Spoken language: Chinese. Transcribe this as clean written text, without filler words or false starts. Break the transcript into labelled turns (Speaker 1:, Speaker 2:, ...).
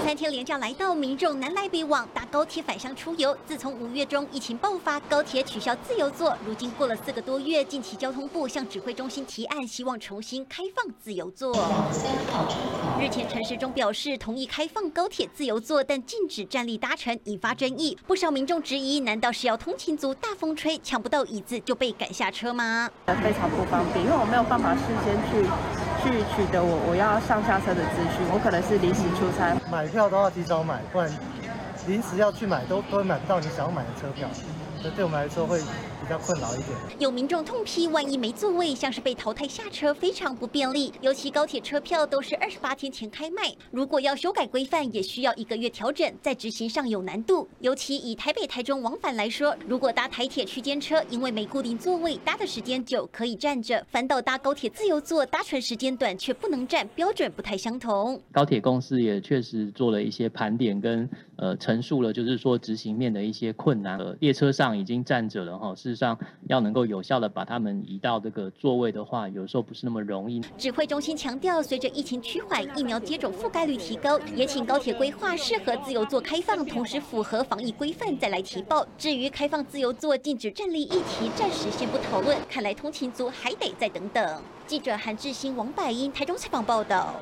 Speaker 1: 3天连假来到，民众南来北往，搭高铁返乡出游。自从5月中疫情爆发，高铁取消自由座，如今过了4个多月，近期交通部向指挥中心提案，希望重新开放自由座。日前陈时中表示同意开放高铁自由座，但禁止站立搭乘，引发争议。不少民众质疑，难道是要通勤族大风吹，抢不到椅子就被赶下车吗？
Speaker 2: 非常不方便，因为我没有办法事先去取得我要上下车的资讯，我可能是临时出差，
Speaker 3: 买票都要提早买，不然临时要去买都买不到你想要买的车票，所以对我们来说会比较困扰一点。
Speaker 1: 有民众痛批，万一没座位，像是被淘汰下车，非常不便利。尤其高铁车票都是28天前开卖，如果要修改规范，也需要1个月调整，在执行上有难度。尤其以台北、台中往返来说，如果搭台铁区间车，因为没固定座位，搭的时间久，可以站着；反倒搭高铁自由座，搭乘时间短却不能站，标准不太相同。
Speaker 4: 高铁公司也确实做了一些盘点跟陈述了，就是说执行面的一些困难。列车上已经站着了哈，事实上要能够有效的把他们移到这个座位的话，有时候不是那么容易。
Speaker 1: 指挥中心强调，随着疫情趋缓，疫苗接种覆盖率提高，也请高铁规划适合自由座开放，同时符合防疫规范再来提报。至于开放自由座禁止站立议题，暂时先不讨论，看来通勤族还得再等等。记者韩志兴、王百英台中采访报道。